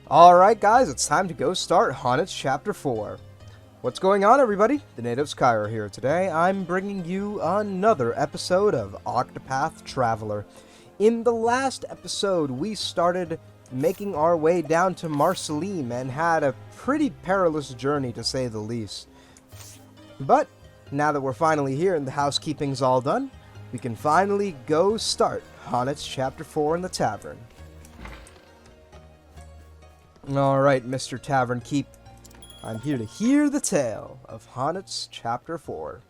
Alright guys, it's time to go start Haunted Chapter 4. What's going on everybody? The Natives Kyra here. Today I'm bringing you another episode of Octopath Traveler. In the last episode we started making our way down to Marsalim and had a pretty perilous journey to say the least. But now that we're finally here and the housekeeping's all done, we can finally go start Haunted Chapter 4 in the tavern. Alright, Mr. Tavern Keep. I'm here to hear the tale of Haunted Chapter 4.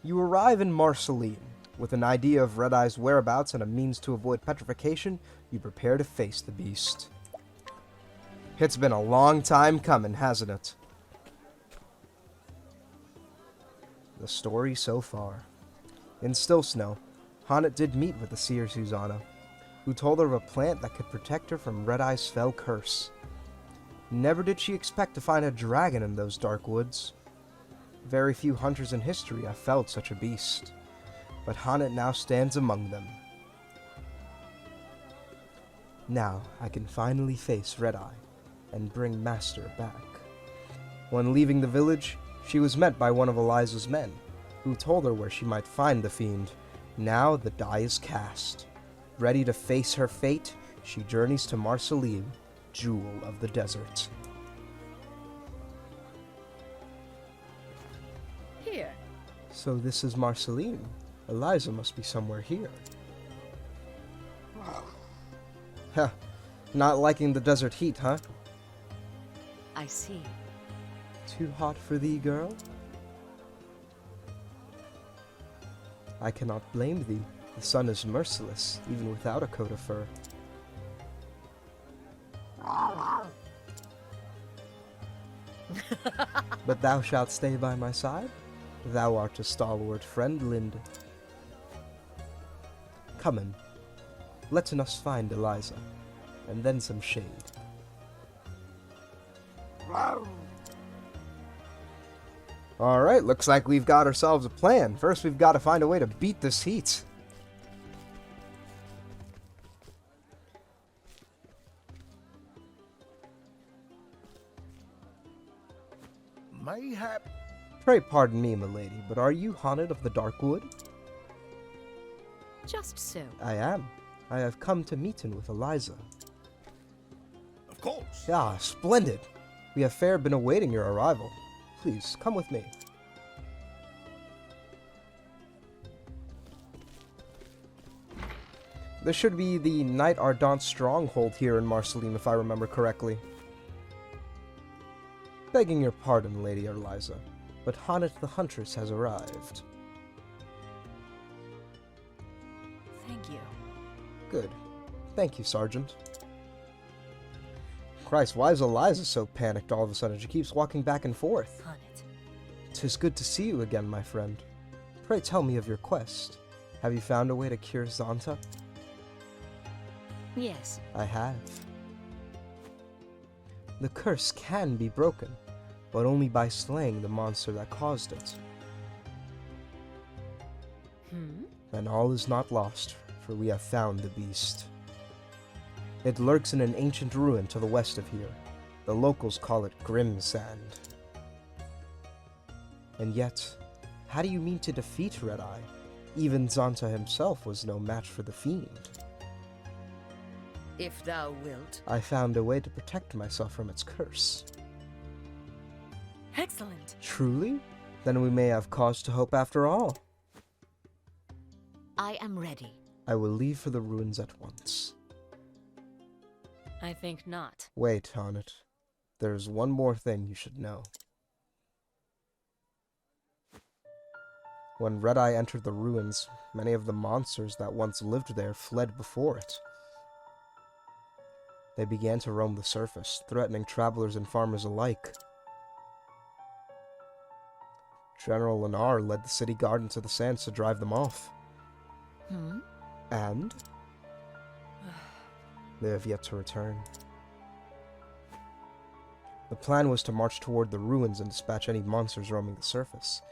You arrive in Marsalim. With an idea of Redeye's whereabouts and a means to avoid petrification, you prepare to face the beast. It's been a long time coming, hasn't it? The story so far. In Still Snow, Haunted did meet with the seer Susanna, who told her of a plant that could protect her from Redeye's fell curse. Never did she expect to find a dragon in those dark woods. Very few hunters in history have felled such a beast, but Haunted now stands among them. Now I can finally face Redeye and bring Master back. When leaving the village, she was met by one of Eliza's men, who told her where she might find the fiend. Now the die is cast. Ready to face her fate, she journeys to Marsalim, Jewel of the Desert. Here. So this is Marsalim. Eliza must be somewhere here. Huh. Not liking the desert heat, huh? I see. Too hot for thee, girl? I cannot blame thee. The sun is merciless, even without a coat of fur. But thou shalt stay by my side. Thou art a stalwart friend, Lind. Come in. Let us find Eliza, and then some shade. Alright, looks like we've got ourselves a plan. First, we've got to find a way to beat this heat. Mayhap. Pray pardon me, milady, but are you Haunted of the Dark Wood? Just so. I am. I have come to meetin' with Eliza. Of course. Ah, splendid. We have fair been awaiting your arrival. Please, come with me. This should be the Knight Ardent stronghold here in Marsalim, if I remember correctly. Begging your pardon, Lady Eliza, but Haunted the Huntress has arrived. Thank you. Good. Thank you, Sergeant. Christ, why is Eliza so panicked all of a sudden? She keeps walking back and forth. Haunted. 'Tis good to see you again, my friend. Pray tell me of your quest. Have you found a way to cure Zanta? Yes. I have. The curse can be broken, but only by slaying the monster that caused it. And all is not lost, for we have found the beast. It lurks in an ancient ruin to the west of here. The locals call it Grim Sand. And yet, how do you mean to defeat Redeye? Even Zanta himself was no match for the fiend. If thou wilt. I found a way to protect myself from its curse. Excellent. Truly? Then we may have cause to hope after all. I am ready. I will leave for the ruins at once. I think not. Wait, Haunted. There's one more thing you should know. When Redeye entered the ruins, many of the monsters that once lived there fled before it. They began to roam the surface, threatening travelers and farmers alike. General Lennar led the city guard into the sands to drive them off. And they have yet to return. The plan was to march toward the ruins and dispatch any monsters roaming the surface.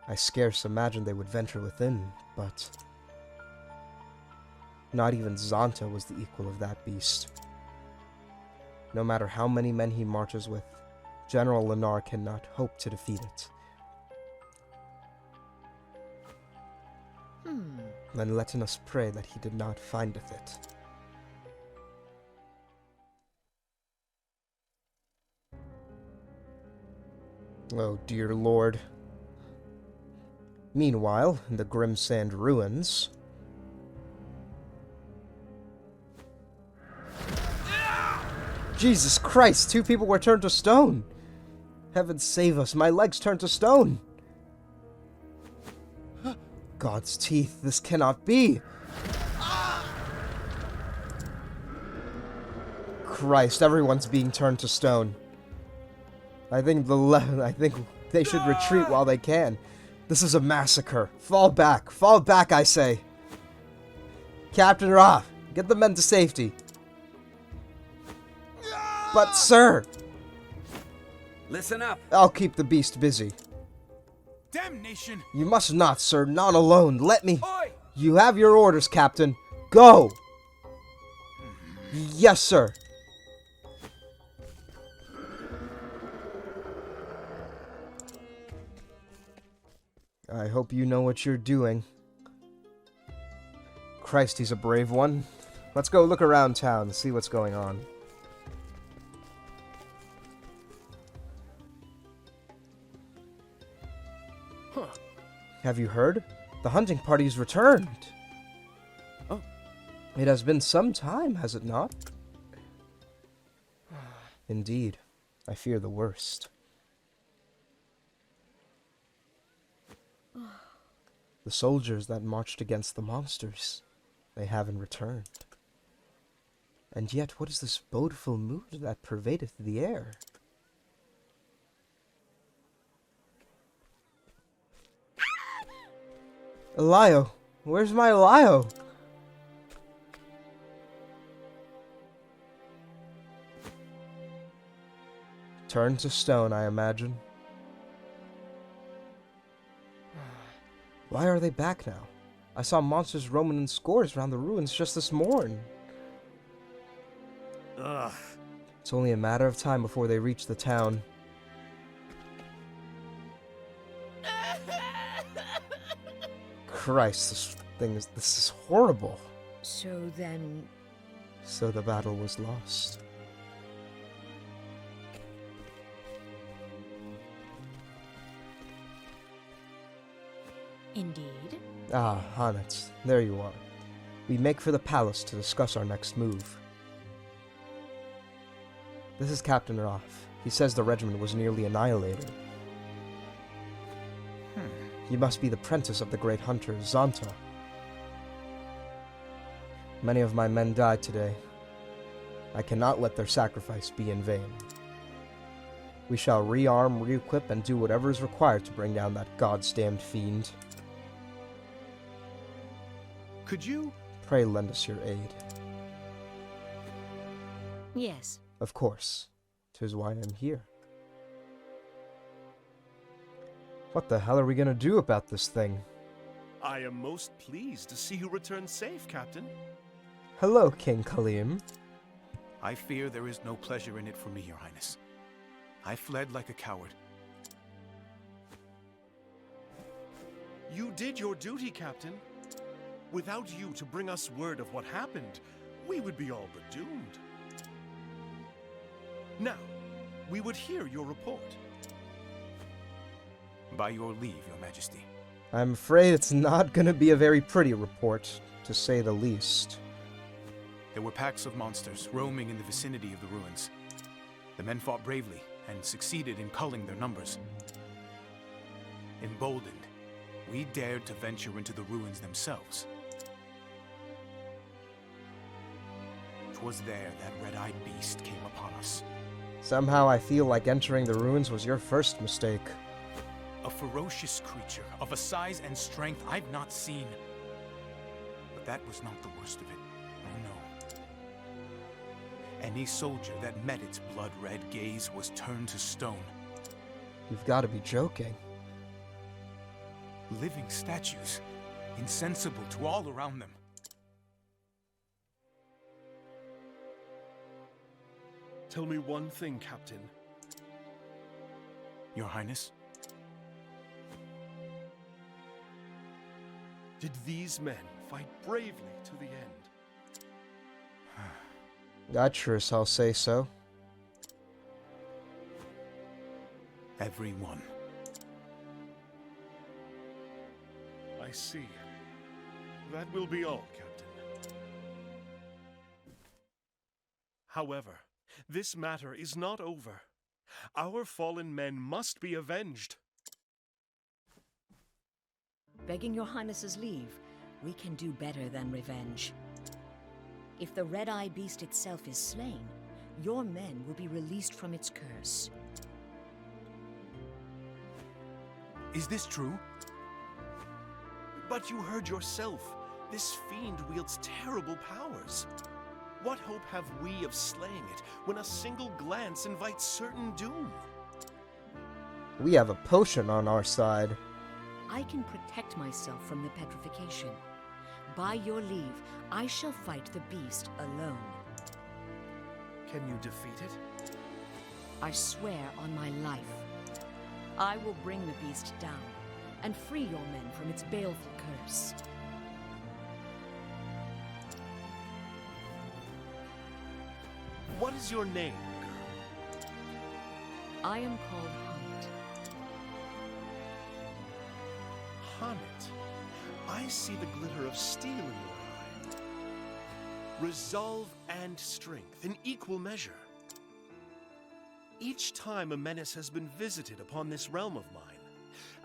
I scarce imagined they would venture within, but not even Zanta was the equal of that beast. No matter how many men he marches with, General Lennar cannot hope to defeat it. Then let us pray that he did not findeth it. Oh, dear Lord. Meanwhile, in the grim sand ruins... Jesus Christ, 2 people were turned to stone! Heaven save us, my legs turned to stone! God's teeth, this cannot be! Christ, everyone's being turned to stone. I think they should retreat while they can. This is a massacre. Fall back, I say. Captain Ra, get the men to safety. But, sir! Listen up! I'll keep the beast busy. Damnation! You must not, sir. Not alone. Let me... Oi! You have your orders, Captain. Go! Yes, sir. I hope you know what you're doing. Christ, he's a brave one. Let's go look around town and see what's going on. Huh. Have you heard? The hunting party's returned. Oh. It has been some time, has it not? Indeed. I fear the worst. The soldiers that marched against the monsters, they haven't returned. And yet, what is this bodeful mood that pervadeth the air? Elio! Where's my Elio? Turned to stone, I imagine. Why are they back now? I saw monsters roaming in scores around the ruins just this morning. Ugh. It's only a matter of time before they reach the town. Christ, this is horrible. So then... So the battle was lost. Indeed. Ah, Hannes, there you are. We make for the palace to discuss our next move. This is Captain Roth. He says the regiment was nearly annihilated. You must be the apprentice of the great hunter, Zonta. Many of my men died today. I cannot let their sacrifice be in vain. We shall rearm, re-equip, and do whatever is required to bring down that goddamned fiend. Could you? Pray lend us your aid. Yes. Of course. 'Tis why I'm here. What the hell are we gonna do about this thing? I am most pleased to see you return safe, Captain. Hello, King Khalim. I fear there is no pleasure in it for me, Your Highness. I fled like a coward. You did your duty, Captain. Without you to bring us word of what happened, we would be all but doomed. Now, we would hear your report. By your leave, Your Majesty. I'm afraid it's not gonna be a very pretty report, to say the least. There were packs of monsters roaming in the vicinity of the ruins. The men fought bravely and succeeded in culling their numbers. Emboldened, we dared to venture into the ruins themselves. 'Twas there that red-eyed beast came upon us. Somehow I feel like entering the ruins was your first mistake. A ferocious creature of a size and strength I've not seen. But that was not the worst of it. Oh no. Any soldier that met its blood-red gaze was turned to stone. You've got to be joking. Living statues, insensible to all around them. Tell me one thing, Captain. Your Highness? Did these men fight bravely to the end? I'd sure as hell say so. Everyone. I see. That will be all, Captain. However, this matter is not over. Our fallen men must be avenged. Begging your Highness's leave, we can do better than revenge. If the red-eye beast itself is slain, your men will be released from its curse. Is this true? But you heard yourself. This fiend wields terrible powers. What hope have we of slaying it when a single glance invites certain doom? We have a potion on our side. I can protect myself from the petrification. By your leave, I shall fight the beast alone. Can you defeat it? I swear on my life. I will bring the beast down and free your men from its baleful curse. What is your name, girl? I am called Hunt. Honnet. I see the glitter of steel in your eye. Resolve and strength in equal measure. Each time a menace has been visited upon this realm of mine,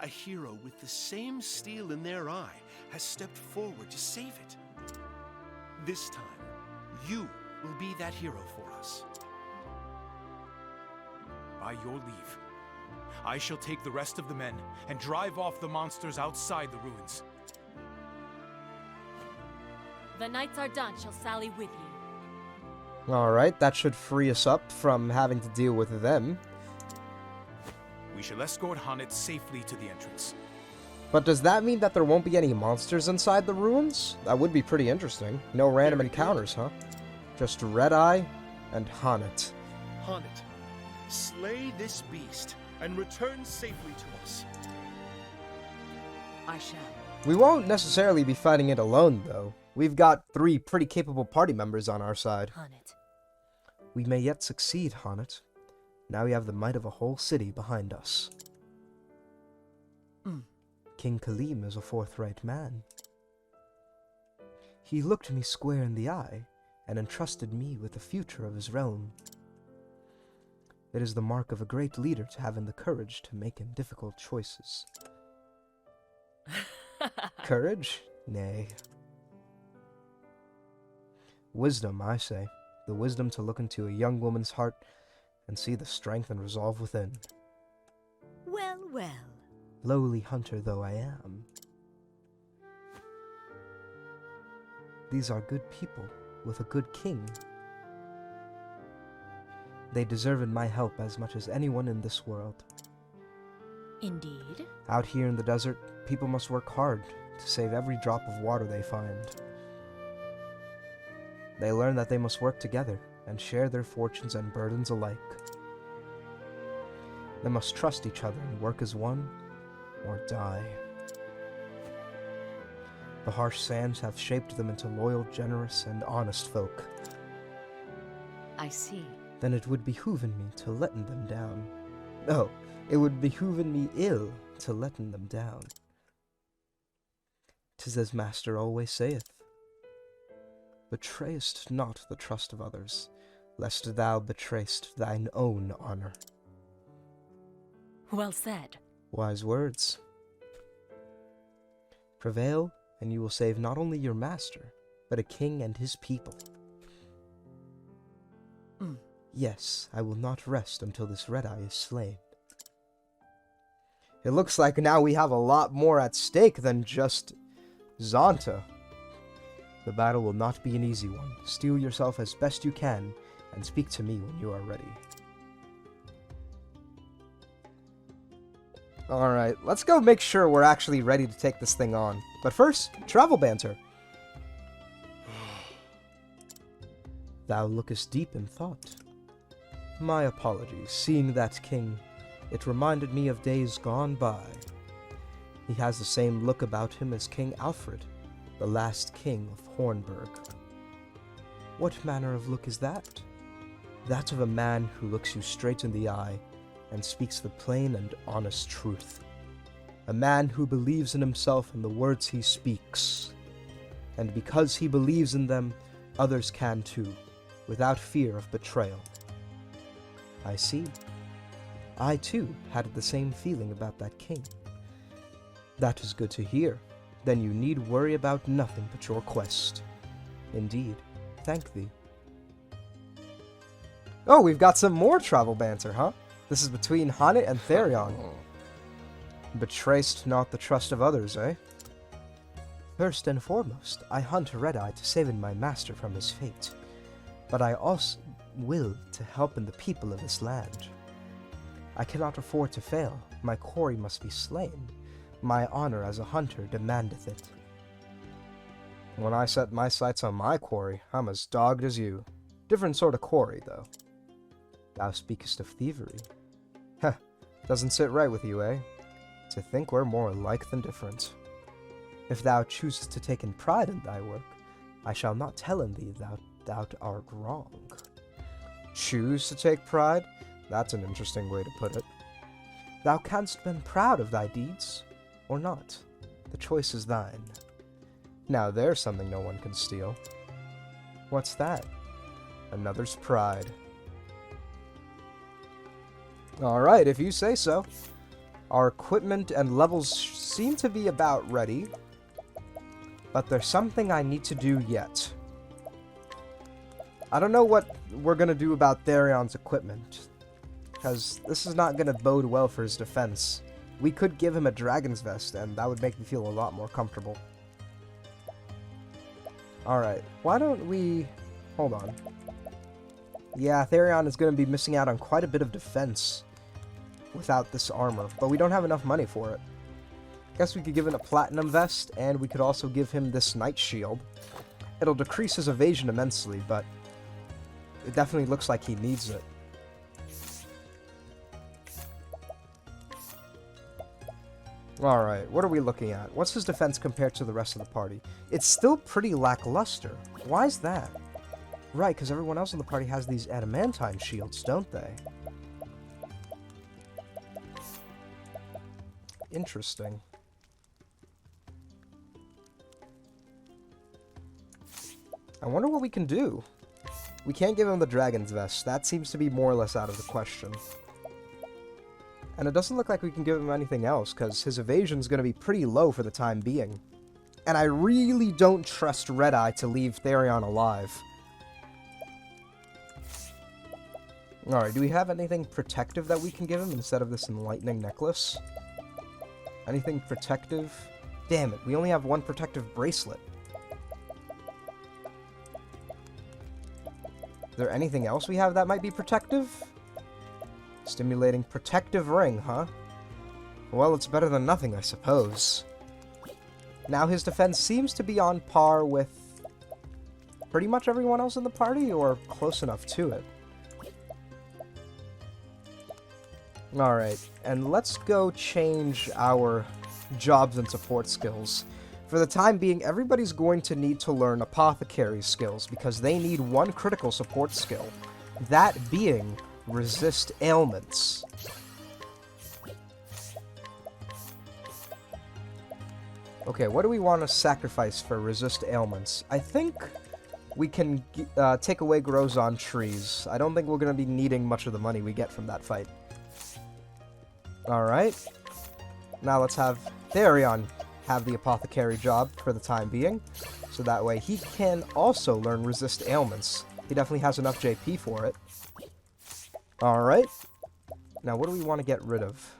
a hero with the same steel in their eye has stepped forward to save it. This time, you will be that hero for us. By your leave, I shall take the rest of the men and drive off the monsters outside the ruins. The knights Ardent shall sally with you. Alright, that should free us up from having to deal with them. We shall escort Honnet safely to the entrance. But does that mean that there won't be any monsters inside the ruins? That would be pretty interesting. No random encounters, huh? Just Redeye and Honnet. Honnet, slay this beast and return safely to us. I shall. We won't necessarily be fighting it alone, though. We've got 3 pretty capable party members on our side. Honnet. We may yet succeed, Honnet. Now we have the might of a whole city behind us. King Khalim is a forthright man. He looked me square in the eye and entrusted me with the future of his realm. It is the mark of a great leader to have the courage to make difficult choices. Courage? Nay. Wisdom, I say. The wisdom to look into a young woman's heart and see the strength and resolve within. Well, well. Lowly hunter though I am. These are good people with a good king. They deserve my help as much as anyone in this world. Indeed. Out here in the desert, people must work hard to save every drop of water they find. They learn that they must work together and share their fortunes and burdens alike. They must trust each other and work as one, or die. The harsh sands have shaped them into loyal, generous, and honest folk. I see. Then it would behooven me to letten them down. No, it would behooven me ill to letten them down. 'Tis as Master always saith, betrayest not the trust of others, lest thou betrayst thine own honor. Well said. Wise words. Prevail, and you will save not only your master, but a king and his people. Yes, I will not rest until this red-eye is slain. It looks like now we have a lot more at stake than just Zonta. The battle will not be an easy one. Steel yourself as best you can, and speak to me when you are ready. Alright, let's go make sure we're actually ready to take this thing on. But first, travel banter. Thou lookest deep in thought. My apologies. Seeing that king, it reminded me of days gone by. He has the same look about him as King Alfred, the last king of Hornburg. What manner of look is that? That of a man who looks you straight in the eye and speaks the plain and honest truth. A man who believes in himself and the words he speaks. And because he believes in them, others can too, without fear of betrayal. I see. I too had the same feeling about that king. That is good to hear. Then you need worry about nothing but your quest. Indeed, thank thee. Oh, we've got some more travel banter, huh? This is between Hanit and Therion. Betrayst not the trust of others, eh? First and foremost, I hunt redeye to save my master from his fate. But I also will to help in the people of this land. I cannot afford to fail. My quarry must be slain. My honor as a hunter demandeth it. When I set my sights on my quarry, I'm as dogged as you. Different sort of quarry, though. Thou speakest of thievery. Heh, doesn't sit right with you, eh? To think we're more alike than different. If thou choosest to take in pride in thy work, I shall not tell in thee thou art wrong. Choose to take pride? That's an interesting way to put it. Thou canst be proud of thy deeds, or not. The choice is thine. Now there's something no one can steal. What's that? Another's pride. Alright, if you say so. Our equipment and levels seem to be about ready. But there's something I need to do yet. I don't know what we're going to do about Therion's equipment. Because this is not going to bode well for his defense. We could give him a dragon's vest, and that would make me feel a lot more comfortable. Alright, why don't we... Hold on. Yeah, Therion is going to be missing out on quite a bit of defense without this armor, but we don't have enough money for it. Guess we could give him a platinum vest, and we could also give him this knight shield. It'll decrease his evasion immensely, but it definitely looks like he needs it. Alright, what are we looking at? What's his defense compared to the rest of the party? It's still pretty lackluster. Why is that? Right, because everyone else in the party has these adamantine shields, don't they? Interesting. I wonder what we can do. We can't give him the dragon's vest. That seems to be more or less out of the question. And it doesn't look like we can give him anything else, because his evasion's going to be pretty low for the time being. And I really don't trust Redeye to leave Therion alive. Alright, do we have anything protective that we can give him instead of this enlightening necklace? Anything protective? Damn it, we only have one protective bracelet. Is there anything else we have that might be protective? Stimulating protective ring, huh? Well, it's better than nothing, I suppose. Now his defense seems to be on par with pretty much everyone else in the party, or close enough to it. Alright, and let's go change our jobs and support skills. For the time being, everybody's going to need to learn apothecary skills, because they need one critical support skill. That being resist ailments. Okay, what do we want to sacrifice for resist ailments? I think we can take away grows on trees. I don't think we're going to be needing much of the money we get from that fight. Alright. Now let's have Therion have the apothecary job for the time being. So that way he can also learn resist ailments. He definitely has enough JP for it. Alright. Now what do we want to get rid of?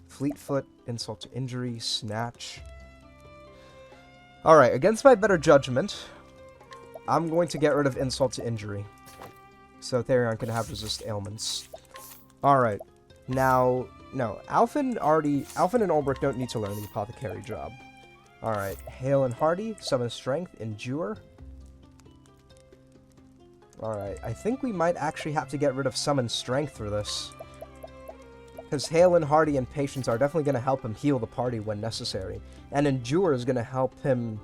Fleetfoot, insult to injury, snatch. Alright, against my better judgment, I'm going to get rid of insult to injury. So Therion can have resist ailments. Alright. Now, no, Alphen and Ulbrich don't need to learn the apothecary job. Alright, Hale and Hardy, summon strength, endure. Alright, I think we might actually have to get rid of Summon Strength for this. Because Hale and Hardy and Patience are definitely going to help him heal the party when necessary. And Endure is going to help him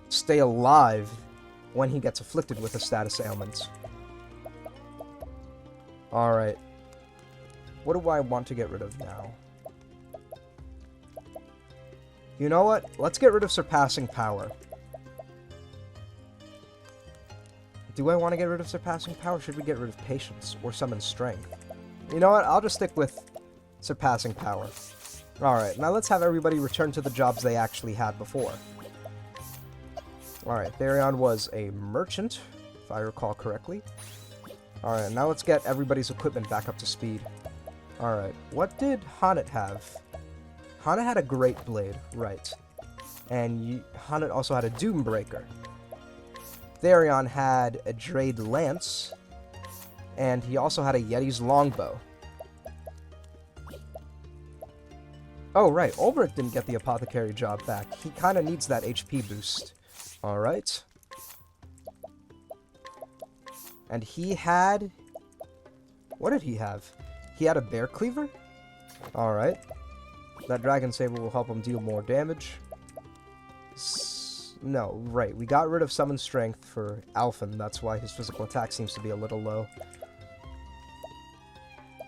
stay alive when he gets afflicted with a status ailment. Alright. What do I want to get rid of now? You know what? Let's get rid of Surpassing Power. Do I want to get rid of Surpassing Power? Should we get rid of Patience or Summon Strength? You know what? I'll just stick with Surpassing Power. Alright, now let's have everybody return to the jobs they actually had before. Alright, Therion was a merchant, if I recall correctly. Alright, now let's get everybody's equipment back up to speed. Alright, what did Haunted have? Haunted had a Great Blade, right. And Haunted also had a Doombreaker. Therion had a Drade Lance, and he also had a Yeti's Longbow. Oh, right, Ulbrich didn't get the Apothecary job back. He kind of needs that HP boost. Alright. And he had... What did he have? He had a Bear Cleaver? Alright. That Dragon Saber will help him deal more damage. No, right. We got rid of Summon Strength for Alphen. That's why his physical attack seems to be a little low.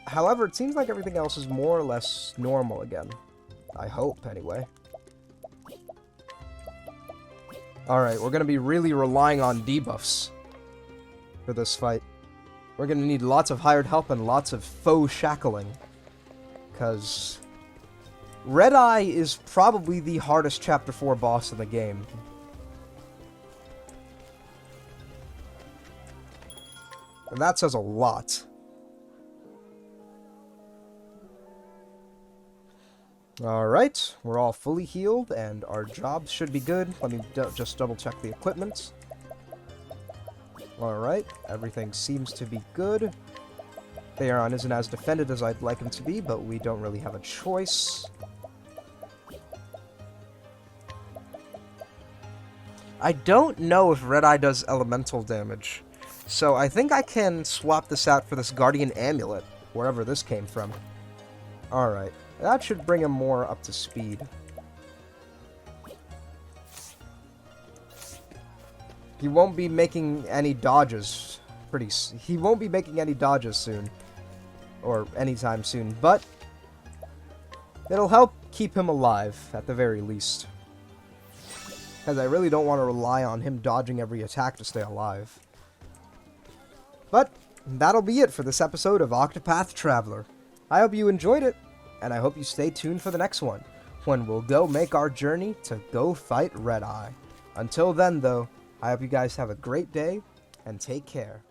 However, it seems like everything else is more or less normal again. I hope, anyway. Alright, we're going to be really relying on debuffs for this fight. We're going to need lots of hired help and lots of faux shackling. Because Redeye is probably the hardest Chapter 4 boss in the game. And that says a lot. Alright, we're all fully healed, and our jobs should be good. Let me just double check the equipment. Alright, everything seems to be good. Therion isn't as defended as I'd like him to be, but we don't really have a choice. I don't know if Redeye does elemental damage, so I think I can swap this out for this Guardian Amulet, wherever this came from. Alright, that should bring him more up to speed. He won't be making any dodges he won't be making any dodges soon. Or anytime soon, but it'll help keep him alive, at the very least. Because I really don't want to rely on him dodging every attack to stay alive. But that'll be it for this episode of Octopath Traveler. I hope you enjoyed it, and I hope you stay tuned for the next one, when we'll go make our journey to go fight Redeye. Until then, though, I hope you guys have a great day, and take care.